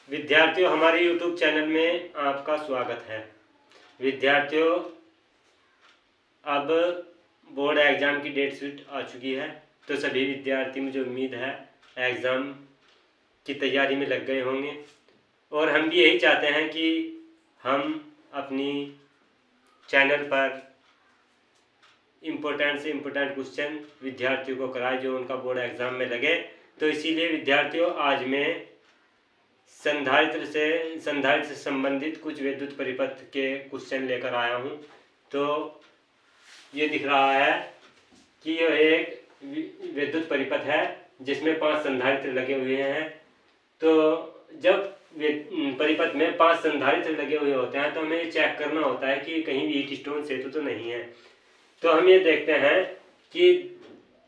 विद्यार्थियों, हमारे YouTube channel में आपका स्वागत है। विद्यार्थियों, अब बोर्ड एग्ज़ाम की डेट शीट आ चुकी है, तो सभी विद्यार्थी मुझे उम्मीद है एग्ज़ाम की तैयारी में लग गए होंगे। और हम भी यही चाहते हैं कि हम अपनी चैनल पर इम्पोर्टेंट से इम्पोर्टेंट क्वेश्चन विद्यार्थियों को कराए जो उनका बोर्ड एग्ज़ाम में लगे। तो इसीलिए विद्यार्थियों, आज मैं संधारित्र से संबंधित कुछ विद्युत परिपथ के क्वेश्चन लेकर आया हूं। तो ये दिख रहा है कि यह एक विद्युत परिपथ है जिसमें 5 संधारित्र लगे हुए हैं। तो जब परिपथ में 5 संधारित्र लगे हुए होते हैं तो हमें चेक करना होता है कि कहीं व्हीट स्टोन सेतु तो नहीं है। तो हम ये देखते हैं कि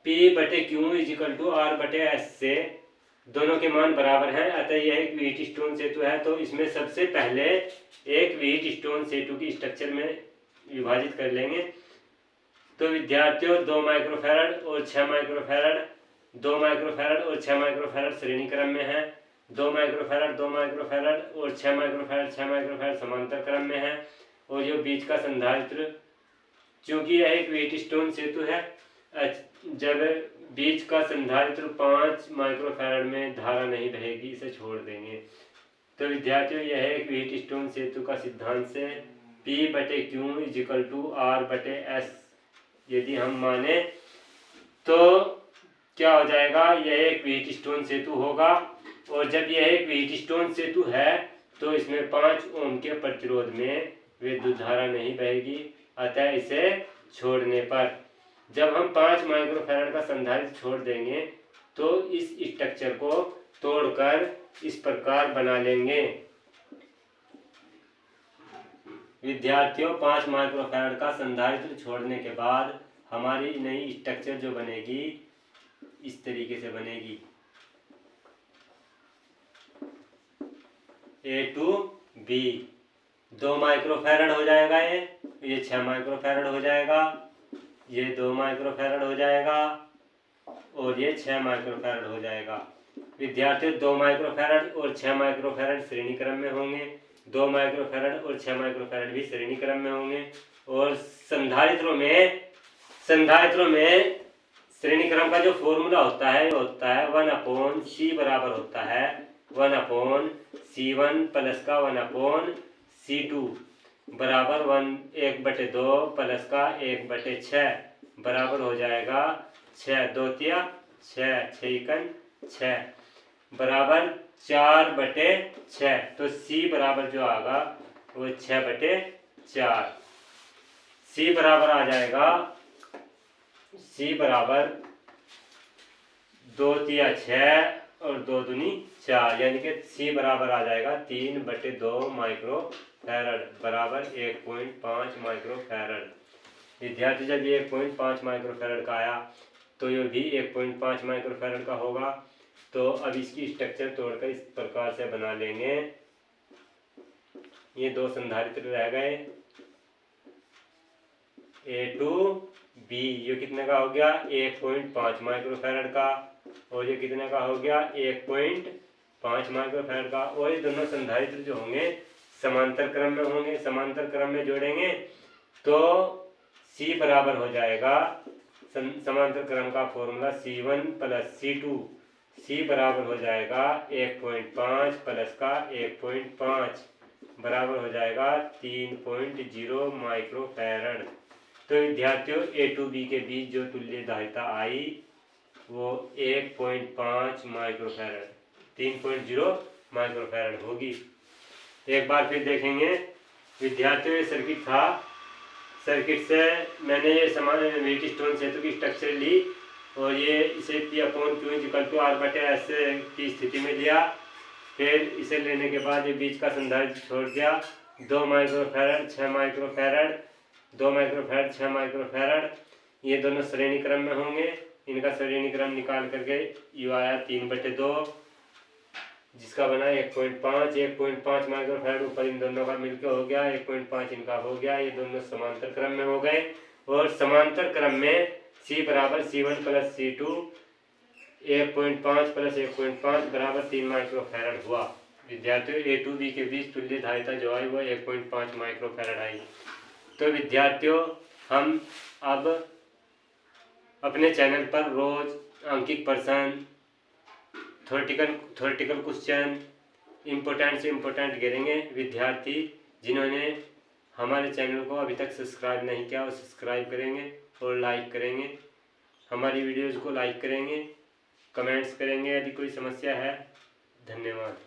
P/Q = R/S से दोनों के मान बराबर हैं, अतः यह एक व्हीट स्टोन सेतु है। तो इसमें सबसे पहले एक व्हीट स्टोन सेतु की स्ट्रक्चर में विभाजित कर लेंगे। तो विद्यार्थियों, 2 माइक्रोफैरड और 6 माइक्रोफैरड, 2 माइक्रोफैरड और 6 माइक्रोफैरड श्रेणी क्रम में है। 2 माइक्रोफैरड, 2 माइक्रोफैरड और 6 माइक्रोफैरड, 6 माइक्रोफैरड समांतर क्रम में है। और ये बीच का संधारित्र, चूंकि यह एक व्हीट स्टोन सेतु है, जब बीच का संधारित्र 5 माइक्रोफैरड में धारा नहीं बहेगी, इसे छोड़ देंगे। तो विद्यार्थियों, यह एक व्हीट स्टोन सेतु का सिद्धांत से P/Q = R/S यदि हम माने तो क्या हो जाएगा, यह एक व्हीट स्टोन सेतु होगा। और जब यह एक व्हीट स्टोन सेतु है तो इसमें 5 ओम के प्रतिरोध में विद्युत धारा नहीं बहेगी, अतः इसे छोड़ने पर जब हम 5 माइक्रोफैरड का संधारित्र छोड़ देंगे तो इस स्ट्रक्चर को तोड़कर इस प्रकार बना लेंगे। विद्यार्थियों, 5 माइक्रोफैरड का संधारित्र छोड़ने के बाद हमारी नई स्ट्रक्चर जो बनेगी इस तरीके से बनेगी। A to B 2 माइक्रोफैरड हो जाएगा, ये 6 माइक्रोफैरड हो जाएगा, ये 2 माइक्रोफैरड हो जाएगा और ये 6 माइक्रोफैरड हो जाएगा। विद्यार्थियों, 2 माइक्रोफैरड और 6 माइक्रोफैरड श्रेणी क्रम में होंगे, 2 माइक्रोफैरड और 6 माइक्रोफैरड भी श्रेणी क्रम में होंगे। और संधारित्रों में श्रेणी क्रम का जो फॉर्मूला होता है 1/C बराबर होता है 1/C1 प्लस का 1/C2 बराबर 1/2 प्लस का 1/6 बराबर हो जाएगा 6 2 तिया 6 6 6 बराबर 4/6। तो C बराबर जो आएगा वो 6/4। C बराबर आ जाएगा, C बराबर 2 तिया 6 और 2 दूनी 4, यानी कि C बराबर आ जाएगा 3/2 माइक्रोफैरड बराबर 1.5 माइक्रोफैरड। विद्यार्थी, जब ये 1.5 माइक्रोफैरड का आया तो ये भी 1.5 माइक्रोफैरड का होगा। तो अब इसकी स्ट्रक्चर तोड़कर इस प्रकार से बना लेंगे। ये 2 संधारित्र रह गए, A to B, ये कितने का हो गया 1.5 माइक्रोफैरड का, और ये कितने का हो गया 1.5 माइक्रोफैरड का। और ये दोनों संधारित्र जो होंगे समांतर क्रम में होंगे, समांतर क्रम में जोड़ेंगे तो C बराबर हो जाएगा, समांतर क्रम का formula C1 plus C2, C बराबर हो जाएगा 1.5 प्लस का 1.5 बराबर हो जाएगा 3.0 माइक्रोफैरड। तो विद्यार्थियों, A to B के बीच जो तुल्य धारिता आई वो 1.5 माइक्रोफैरड 3.0 माइक्रोफैरड होगी। एक बार फिर देखेंगे विद्यार्थियों, ये सर्किट था। सर्किट से मैंने ये समान व्हीट स्टोन सेतु की स्ट्रक्चर ली और ये इसे P/Q = R/S की स्थिति में लिया। फिर इसे लेने के बाद ये बीच का संधारित्र छोड़ दिया, 2 माइक्रोफैरड 6 माइक्रोफैरड, 2 माइक्रोफैरड 6 माइक्रोफैरड, ये दोनों श्रेणी क्रम में होंगे। इनका श्रेणी क्रम निकाल करके यू आया 3/2, जिसका बना 1.5 माइक्रोफैरड ऊपर इन दोनों का मिलकर हो गया 1.5 इनका हो गया। ये दोनों समांतर क्रम में हो गए और समांतर क्रम में C बराबर C1 प्लस C2 1.5 प्लस 1.5 बराबर 3 माइक्रोफैरड हुआ। विद्यार्थियों ए टू बी के बीच तुल्य धारिता जो आई वो 1.5 माइक्रोफैराड आई। तो विद्यार्थियों हम अब अपने चैनल पर रोज अंकित प्रश्न, थ्योरेटिकल क्वेश्चन, इम्पोर्टेंट से इम्पोर्टेंट गिरेंगे। विद्यार्थी जिन्होंने हमारे चैनल को अभी तक सब्सक्राइब नहीं किया वो सब्सक्राइब करेंगे और लाइक करेंगे, हमारी वीडियोज़ को लाइक करेंगे, कमेंट्स करेंगे यदि कोई समस्या है। धन्यवाद।